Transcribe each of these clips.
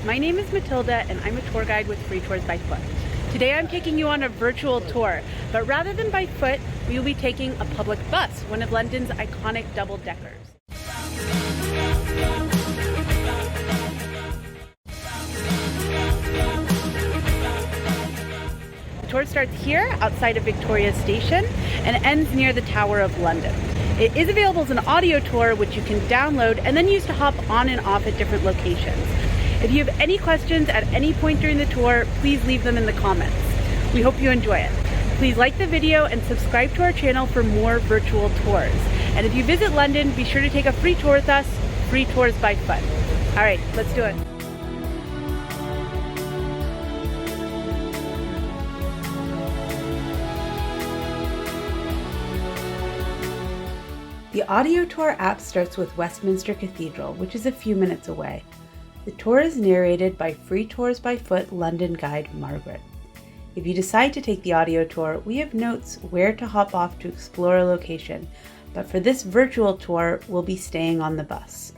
My name is Matilda and I'm a tour guide with Free Tours by Foot. Today I'm taking you on a virtual tour, but rather than by foot, we will be taking a public bus, one of London's iconic double-deckers. The tour starts here outside of Victoria Station and ends near the Tower of London. It is available as an audio tour, which you can download and then use to hop on and off at different locations. If you have any questions at any point during the tour, please leave them in the comments. We hope you enjoy it. Please like the video and subscribe to our channel for more virtual tours. And if you visit London, be sure to take a free tour with us, Free Tours by Foot. All right, let's do it. The audio tour app starts with Westminster Cathedral, which is a few minutes away. The tour is narrated by Free Tours by Foot London guide Margaret. If you decide to take the audio tour, we have notes where to hop off to explore a location, but for this virtual tour, we'll be staying on the bus.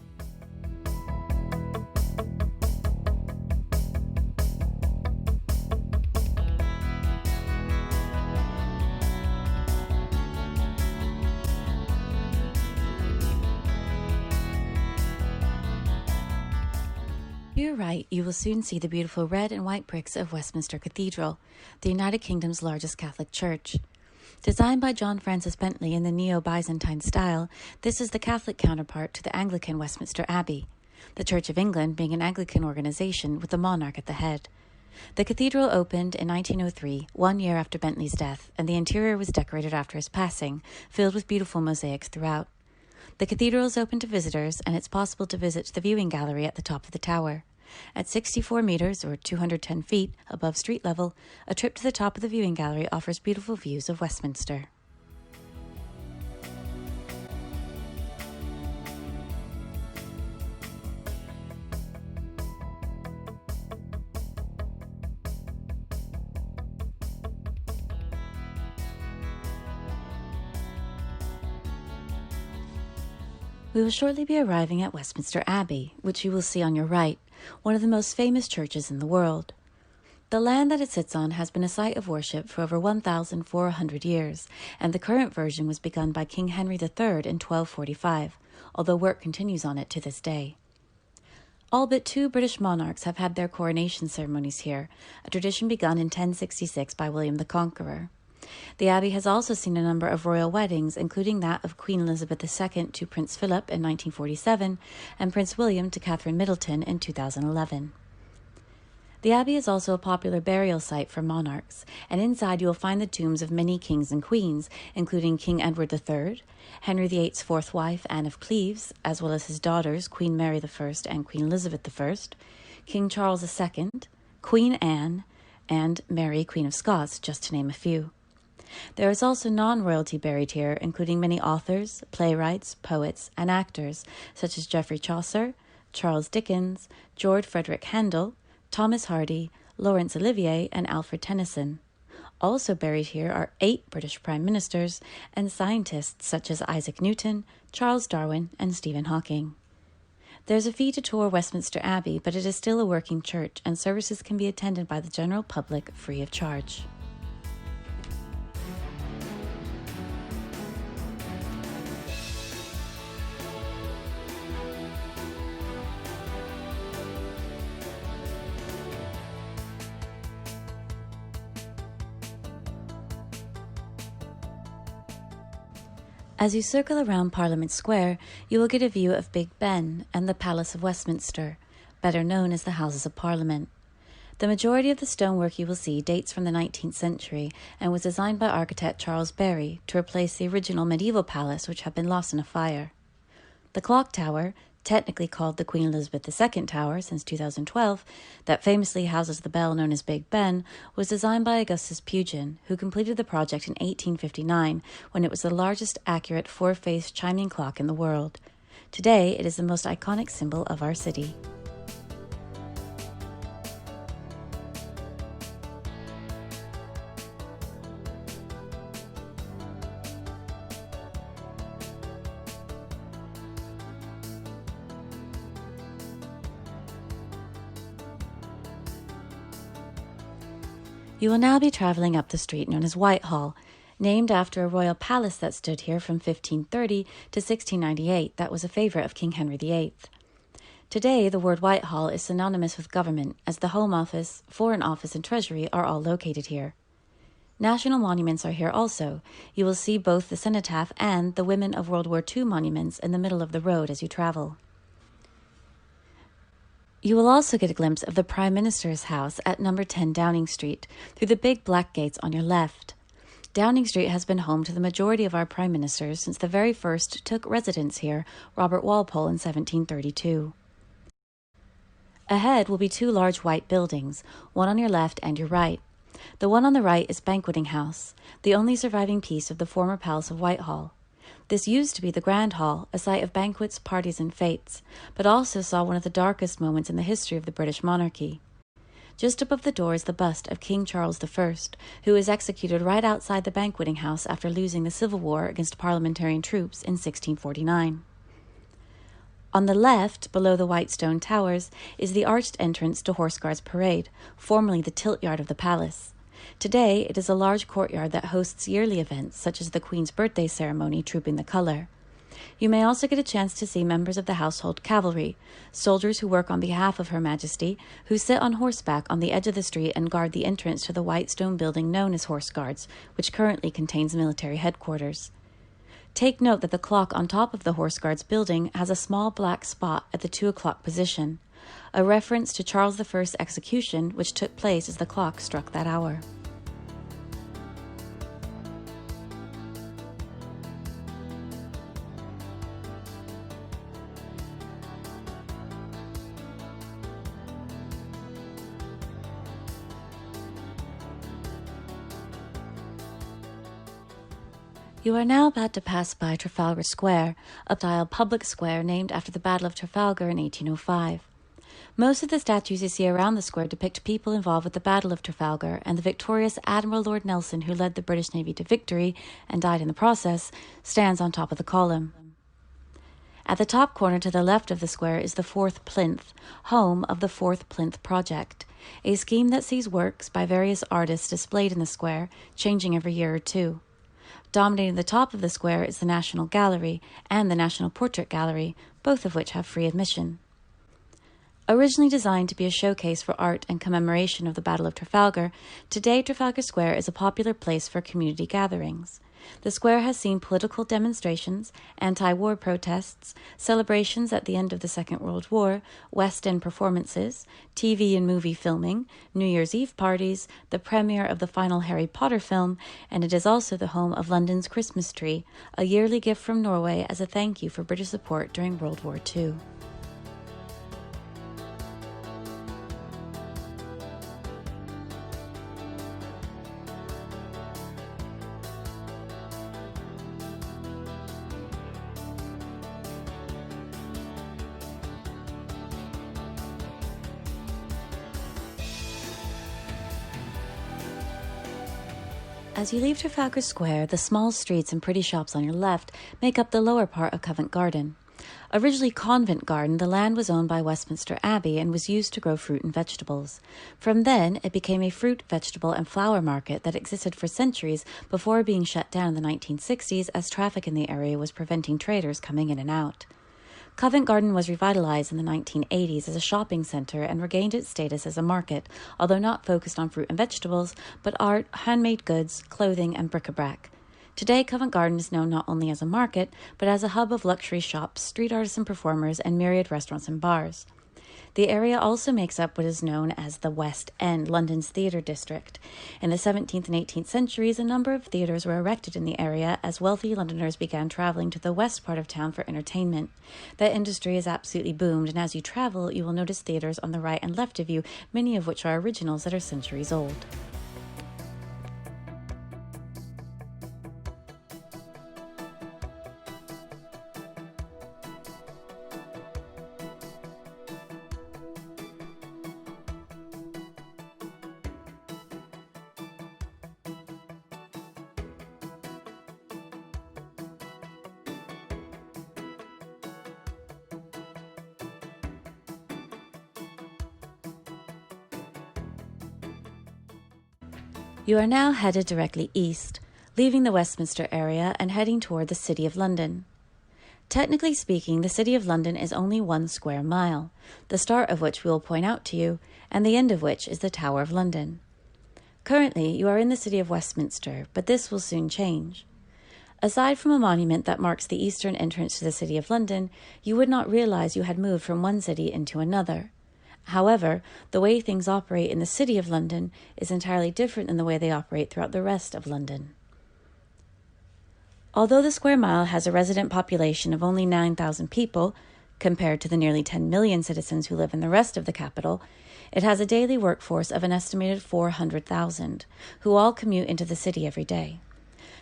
To your right, you will soon see the beautiful red and white bricks of Westminster Cathedral, the United Kingdom's largest Catholic church. Designed by John Francis Bentley in the Neo-Byzantine style, this is the Catholic counterpart to the Anglican Westminster Abbey, the Church of England being an Anglican organization with the monarch at the head. The cathedral opened in 1903, 1 year after Bentley's death, and the interior was decorated after his passing, filled with beautiful mosaics throughout. The cathedral is open to visitors, and it's possible to visit the viewing gallery at the top of the tower. At 64 meters, or 210 feet, above street level, a trip to the top of the viewing gallery offers beautiful views of Westminster. We will shortly be arriving at Westminster Abbey, which you will see on your right, one of the most famous churches in the world. The land that it sits on has been a site of worship for over 1,400 years, and the current version was begun by King Henry III in 1245, although work continues on it to this day. All but 2 British monarchs have had their coronation ceremonies here, a tradition begun in 1066 by William the Conqueror. The Abbey has also seen a number of royal weddings, including that of Queen Elizabeth II to Prince Philip in 1947 and Prince William to Catherine Middleton in 2011. The Abbey is also a popular burial site for monarchs, and inside you will find the tombs of many kings and queens, including King Edward III, Henry VIII's fourth wife, Anne of Cleves, as well as his daughters, Queen Mary I and Queen Elizabeth I, King Charles II, Queen Anne, and Mary, Queen of Scots, just to name a few. There is also non-royalty buried here, including many authors, playwrights, poets, and actors, such as Geoffrey Chaucer, Charles Dickens, George Frederick Handel, Thomas Hardy, Laurence Olivier, and Alfred Tennyson. Also buried here are 8 British Prime Ministers and scientists such as Isaac Newton, Charles Darwin, and Stephen Hawking. There's a fee to tour Westminster Abbey, but it is still a working church, and services can be attended by the general public free of charge. As you circle around Parliament Square, you will get a view of Big Ben and the Palace of Westminster, better known as the Houses of Parliament. The majority of the stonework you will see dates from the 19th century and was designed by architect Charles Barry to replace the original medieval palace which had been lost in a fire. The clock tower, technically called the Queen Elizabeth II Tower since 2012, that famously houses the bell known as Big Ben, was designed by Augustus Pugin, who completed the project in 1859 when it was the largest accurate 4-phase chiming clock in the world. Today, it is the most iconic symbol of our city. You will now be traveling up the street known as Whitehall, named after a royal palace that stood here from 1530 to 1698 that was a favorite of King Henry VIII. Today, the word Whitehall is synonymous with government, as the Home Office, Foreign Office, and Treasury are all located here. National monuments are here also. You will see both the cenotaph and the Women of World War II monuments in the middle of the road as you travel. You will also get a glimpse of the Prime Minister's house at number 10 Downing Street through the big black gates on your left. Downing Street has been home to the majority of our Prime Ministers since the very first took residence here, Robert Walpole, in 1732. Ahead will be two large white buildings, one on your left and your right. The one on the right is Banqueting House, the only surviving piece of the former Palace of Whitehall. This used to be the Grand Hall, a site of banquets, parties, and fetes, but also saw one of the darkest moments in the history of the British monarchy. Just above the door is the bust of King Charles I, who was executed right outside the Banqueting House after losing the Civil War against parliamentarian troops in 1649. On the left, below the white stone towers, is the arched entrance to Horse Guards Parade, formerly the tilt yard of the palace. Today, it is a large courtyard that hosts yearly events such as the Queen's birthday ceremony, Trooping the Colour. You may also get a chance to see members of the household cavalry, soldiers who work on behalf of Her Majesty, who sit on horseback on the edge of the street and guard the entrance to the white stone building known as Horse Guards, which currently contains military headquarters. Take note that the clock on top of the Horse Guards building has a small black spot at the 2 o'clock position, a reference to Charles I's execution, which took place as the clock struck that hour. You are now about to pass by Trafalgar Square, a style public square named after the Battle of Trafalgar in 1805. Most of the statues you see around the square depict people involved with the Battle of Trafalgar, and the victorious Admiral Lord Nelson, who led the British Navy to victory and died in the process, stands on top of the column. At the top corner to the left of the square is the Fourth Plinth, home of the Fourth Plinth Project, a scheme that sees works by various artists displayed in the square, changing every year or two. Dominating the top of the square is the National Gallery and the National Portrait Gallery, both of which have free admission. Originally designed to be a showcase for art and commemoration of the Battle of Trafalgar, today Trafalgar Square is a popular place for community gatherings. The square has seen political demonstrations, anti-war protests, celebrations at the end of the Second World War, West End performances, TV and movie filming, New Year's Eve parties, the premiere of the final Harry Potter film, and it is also the home of London's Christmas tree, a yearly gift from Norway as a thank you for British support during World War II. As you leave Trafalgar Square, the small streets and pretty shops on your left make up the lower part of Covent Garden. Originally Convent Garden, the land was owned by Westminster Abbey and was used to grow fruit and vegetables. From then, it became a fruit, vegetable, and flower market that existed for centuries before being shut down in the 1960s as traffic in the area was preventing traders coming in and out. Covent Garden was revitalized in the 1980s as a shopping center and regained its status as a market, although not focused on fruit and vegetables, but art, handmade goods, clothing, and bric-a-brac. Today, Covent Garden is known not only as a market, but as a hub of luxury shops, street artists and performers, and myriad restaurants and bars. The area also makes up what is known as the West End, London's theatre district. In the 17th and 18th centuries, a number of theatres were erected in the area as wealthy Londoners began traveling to the west part of town for entertainment. That industry has absolutely boomed, and as you travel, you will notice theatres on the right and left of you, many of which are originals that are centuries old. You are now headed directly east, leaving the Westminster area and heading toward the City of London. Technically speaking, the City of London is only 1 square mile, the start of which we will point out to you, and the end of which is the Tower of London. Currently, you are in the City of Westminster, but this will soon change. Aside from a monument that marks the eastern entrance to the City of London, you would not realize you had moved from one city into another. However, the way things operate in the City of London is entirely different than the way they operate throughout the rest of London. Although the square mile has a resident population of only 9,000 people, compared to the nearly 10 million citizens who live in the rest of the capital, it has a daily workforce of an estimated 400,000, who all commute into the city every day.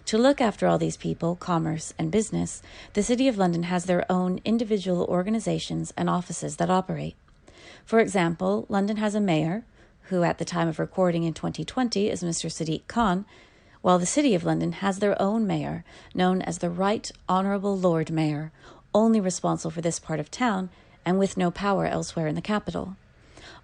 To look after all these people, commerce, and business, the City of London has their own individual organizations and offices that operate. For example, London has a mayor, who at the time of recording in 2020 is Mr. Sadiq Khan, while the City of London has their own mayor, known as the Right Honourable Lord Mayor, only responsible for this part of town and with no power elsewhere in the capital.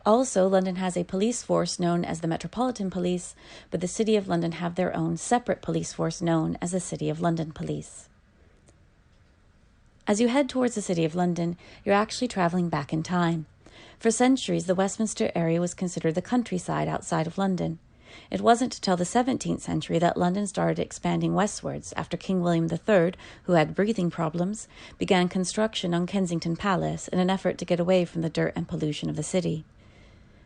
Also, London has a police force known as the Metropolitan Police, but the City of London have their own separate police force known as the City of London Police. As you head towards the City of London, you're actually travelling back in time. For centuries, the Westminster area was considered the countryside outside of London. It wasn't until the 17th century that London started expanding westwards after King William III, who had breathing problems, began construction on Kensington Palace in an effort to get away from the dirt and pollution of the city.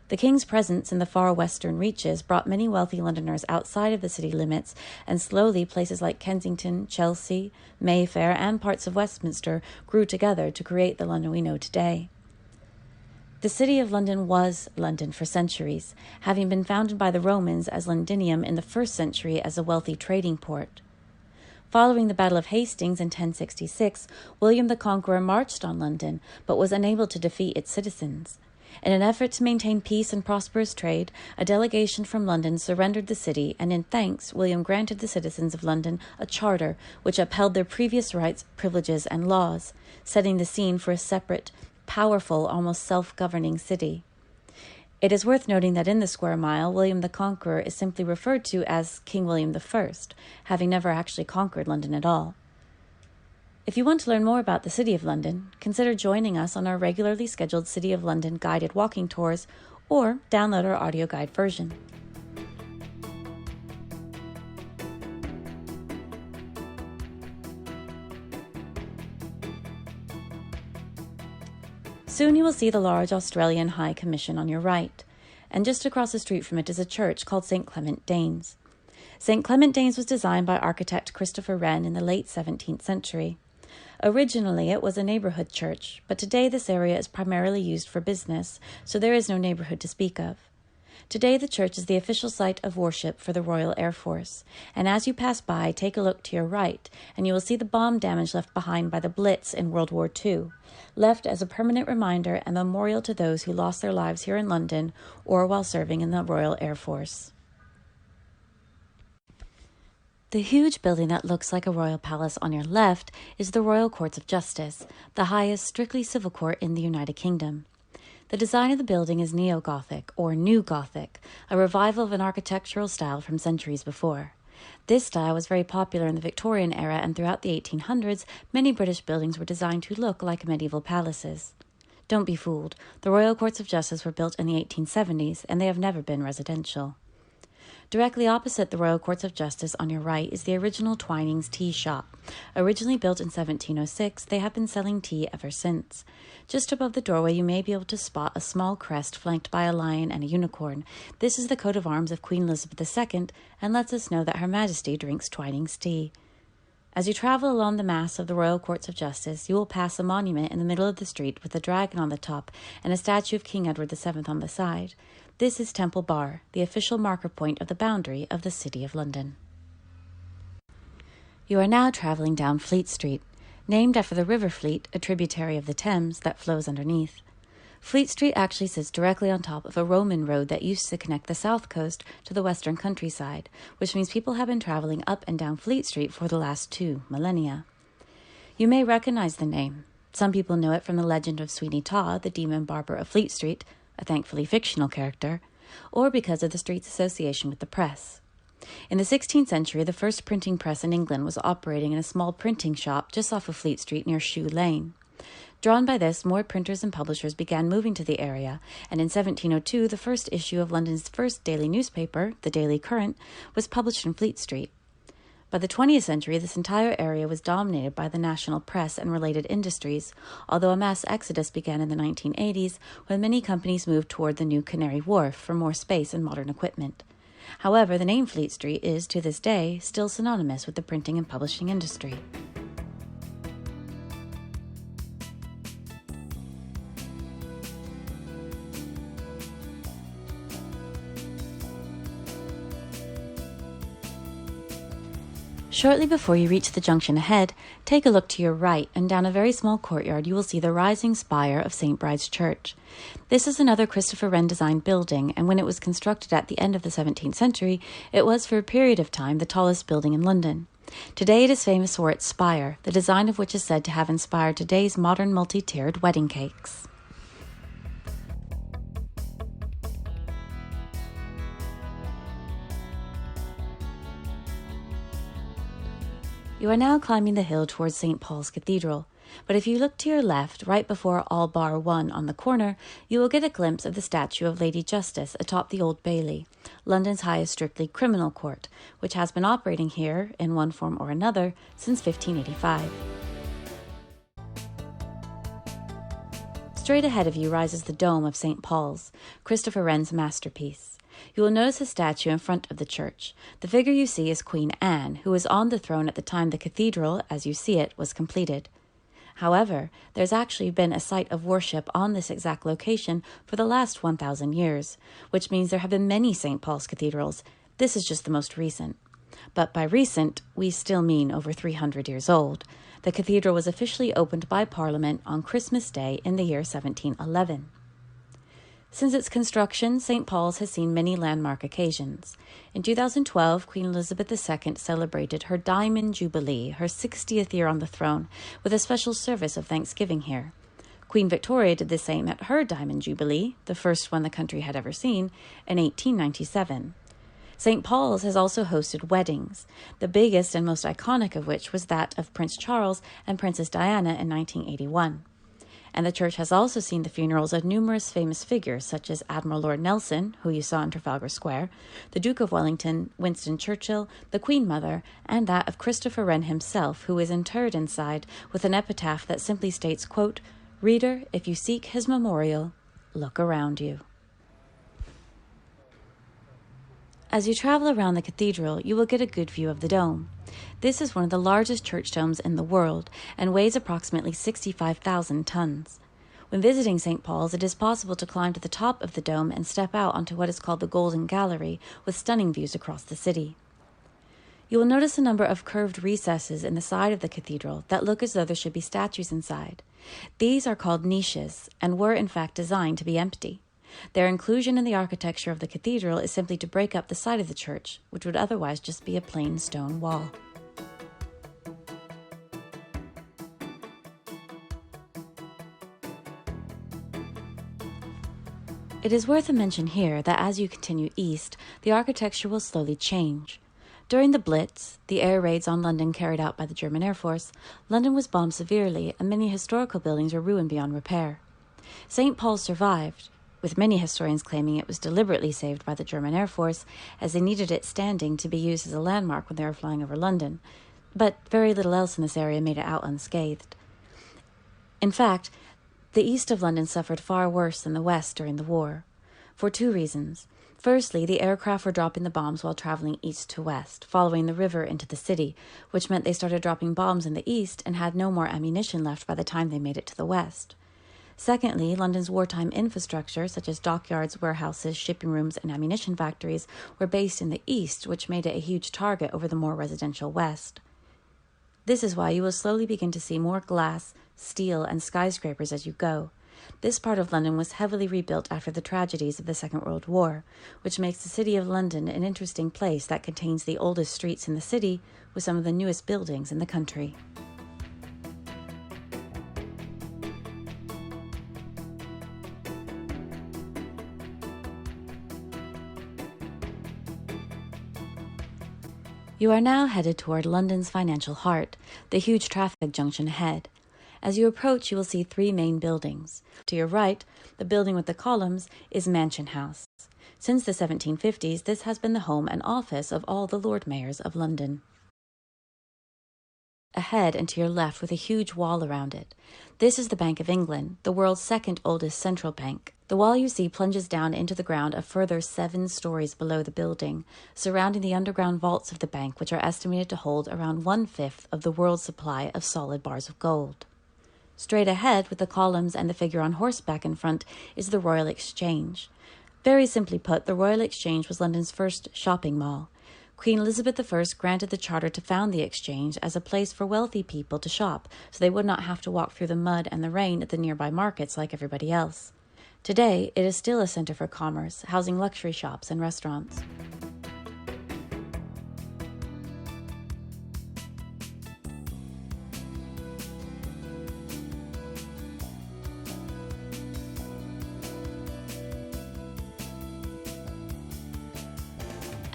The King's presence in the far western reaches brought many wealthy Londoners outside of the city limits, and slowly places like Kensington, Chelsea, Mayfair, and parts of Westminster grew together to create the London we know today. The City of London was London for centuries, having been founded by the Romans as Londinium in the 1st century as a wealthy trading port. Following the Battle of Hastings in 1066, William the Conqueror marched on London, but was unable to defeat its citizens. In an effort to maintain peace and prosperous trade, a delegation from London surrendered the city, and in thanks, William granted the citizens of London a charter which upheld their previous rights, privileges, and laws, setting the scene for a separate, powerful, almost self-governing city. It is worth noting that in the square mile, William the Conqueror is simply referred to as King William I, having never actually conquered London at all. If you want to learn more about the City of London, consider joining us on our regularly scheduled City of London guided walking tours, or download our audio guide version. Soon you will see the large Australian High Commission on your right, and just across the street from it is a church called St. Clement Danes. St. Clement Danes was designed by architect Christopher Wren in the late 17th century. Originally, it was a neighbourhood church, but today this area is primarily used for business, so there is no neighbourhood to speak of. Today, the church is the official site of worship for the Royal Air Force, and as you pass by, take a look to your right, and you will see the bomb damage left behind by the Blitz in World War II, left as a permanent reminder and memorial to those who lost their lives here in London or while serving in the Royal Air Force. The huge building that looks like a royal palace on your left is the Royal Courts of Justice, the highest strictly civil court in the United Kingdom. The design of the building is neo-Gothic, or New Gothic, a revival of an architectural style from centuries before. This style was very popular in the Victorian era, and throughout the 1800s, many British buildings were designed to look like medieval palaces. Don't be fooled. The Royal Courts of Justice were built in the 1870s, and they have never been residential. Directly opposite the Royal Courts of Justice on your right is the original Twinings Tea Shop. Originally built in 1706, they have been selling tea ever since. Just above the doorway, you may be able to spot a small crest flanked by a lion and a unicorn. This is the coat of arms of Queen Elizabeth II and lets us know that Her Majesty drinks Twinings tea. As you travel along the mass of the Royal Courts of Justice, you will pass a monument in the middle of the street with a dragon on the top and a statue of King Edward VII on the side. This is Temple Bar, the official marker point of the boundary of the City of London. You are now travelling down Fleet Street, named after the River Fleet, a tributary of the Thames that flows underneath. Fleet Street actually sits directly on top of a Roman road that used to connect the south coast to the western countryside, which means people have been travelling up and down Fleet Street for the last 2 millennia. You may recognize the name. Some people know it from the legend of Sweeney Todd, the demon barber of Fleet Street, a thankfully fictional character, or because of the street's association with the press. In the 16th century, the first printing press in England was operating in a small printing shop just off of Fleet Street near Shoe Lane. Drawn by this, more printers and publishers began moving to the area, and in 1702, the first issue of London's first daily newspaper, the Daily Courant, was published in Fleet Street. By the 20th century, this entire area was dominated by the national press and related industries, although a mass exodus began in the 1980s when many companies moved toward the new Canary Wharf for more space and modern equipment. However, the name Fleet Street is, to this day, still synonymous with the printing and publishing industry. Shortly before you reach the junction ahead, take a look to your right, and down a very small courtyard you will see the rising spire of St. Bride's Church. This is another Christopher Wren designed building, and when it was constructed at the end of the 17th century, it was for a period of time the tallest building in London. Today it is famous for its spire, the design of which is said to have inspired today's modern multi-tiered wedding cakes. You are now climbing the hill towards St. Paul's Cathedral, but if you look to your left, right before all bar 1 on the corner, you will get a glimpse of the statue of Lady Justice atop the Old Bailey, London's highest strictly criminal court, which has been operating here, in one form or another, since 1585. Straight ahead of you rises the dome of St. Paul's, Christopher Wren's masterpiece. You will notice a statue in front of the church. The figure you see is Queen Anne, who was on the throne at the time the cathedral, as you see it, was completed. However, there's actually been a site of worship on this exact location for the last 1,000 years, which means there have been many St. Paul's cathedrals. This is just the most recent. But by recent, we still mean over 300 years old. The cathedral was officially opened by Parliament on Christmas Day in the year 1711. Since its construction, St. Paul's has seen many landmark occasions. In 2012, Queen Elizabeth II celebrated her Diamond Jubilee, her 60th year on the throne, with a special service of Thanksgiving here. Queen Victoria did the same at her Diamond Jubilee, the first one the country had ever seen, in 1897. St. Paul's has also hosted weddings, the biggest and most iconic of which was that of Prince Charles and Princess Diana in 1981. And the church has also seen the funerals of numerous famous figures such as Admiral Lord Nelson, who you saw in Trafalgar Square, the Duke of Wellington, Winston Churchill, the Queen Mother, and that of Christopher Wren himself, who is interred inside with an epitaph that simply states, quote, "Reader, if you seek his memorial, look around you." As you travel around the cathedral, you will get a good view of the dome. This is one of the largest church domes in the world and weighs approximately 65,000 tons. When visiting St. Paul's, it is possible to climb to the top of the dome and step out onto what is called the Golden Gallery, with stunning views across the city. You will notice a number of curved recesses in the side of the cathedral that look as though there should be statues inside. These are called niches and were in fact designed to be empty. Their inclusion in the architecture of the cathedral is simply to break up the side of the church, which would otherwise just be a plain stone wall. It is worth a mention here that as you continue east, the architecture will slowly change. During the Blitz, the air raids on London carried out by the German Air Force, London was bombed severely and many historical buildings were ruined beyond repair. St. Paul's survived, with many historians claiming it was deliberately saved by the German Air Force, as they needed its standing to be used as a landmark when they were flying over London, but very little else in this area made it out unscathed. In fact, the east of London suffered far worse than the west during the war, for two reasons. Firstly, the aircraft were dropping the bombs while traveling east to west, following the river into the city, which meant they started dropping bombs in the east and had no more ammunition left by the time they made it to the west. Secondly, London's wartime infrastructure, such as dockyards, warehouses, shipping rooms, and ammunition factories, were based in the east, which made it a huge target over the more residential west. This is why you will slowly begin to see more glass, steel, and skyscrapers as you go. This part of London was heavily rebuilt after the tragedies of the Second World War, which makes the City of London an interesting place that contains the oldest streets in the city with some of the newest buildings in the country. You are now headed toward London's financial heart, the huge traffic junction ahead. As you approach, you will see three main buildings. To your right, the building with the columns is Mansion House. Since the 1750s, this has been the home and office of all the Lord Mayors of London. Ahead and to your left with a huge wall around it. This is the Bank of England, the world's second oldest central bank. The wall you see plunges down into the ground a further 7 stories below the building, surrounding the underground vaults of the bank, which are estimated to hold around 1/5 of the world's supply of solid bars of gold. Straight ahead, with the columns and the figure on horseback in front, is the Royal Exchange. Very simply put, the Royal Exchange was London's first shopping mall. Queen Elizabeth I granted the charter to found the Exchange as a place for wealthy people to shop, so they would not have to walk through the mud and the rain at the nearby markets like everybody else. Today, it is still a centre for commerce, housing luxury shops and restaurants.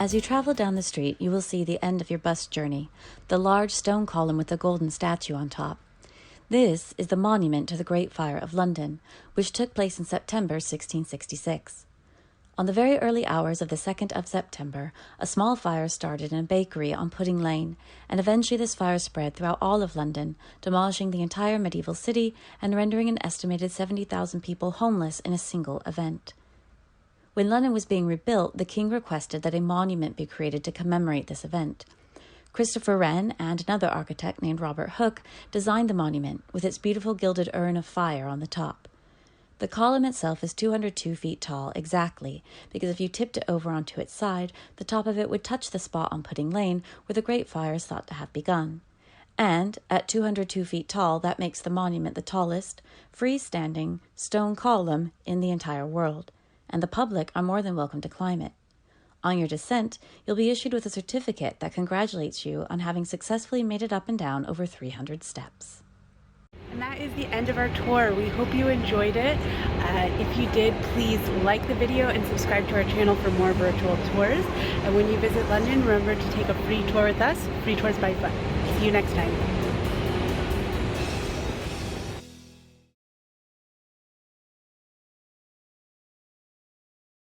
As you travel down the street, you will see the end of your bus journey, the large stone column with the golden statue on top. This is the monument to the Great Fire of London, which took place in September 1666. On the very early hours of the 2nd of September, a small fire started in a bakery on Pudding Lane, and eventually this fire spread throughout all of London, demolishing the entire medieval city and rendering an estimated 70,000 people homeless in a single event. When London was being rebuilt, the king requested that a monument be created to commemorate this event. Christopher Wren and another architect named Robert Hooke designed the monument, with its beautiful gilded urn of fire on the top. The column itself is 202 feet tall exactly, because if you tipped it over onto its side, the top of it would touch the spot on Pudding Lane where the Great Fire is thought to have begun. And, at 202 feet tall, that makes the monument the tallest, freestanding, stone column in the entire world, and the public are more than welcome to climb it. On your descent, you'll be issued with a certificate that congratulates you on having successfully made it up and down over 300 steps. And that is the end of our tour. We hope you enjoyed it. If you did, please like the video and subscribe to our channel for more virtual tours. And when you visit London, remember to take a free tour with us, free tours by foot. See you next time.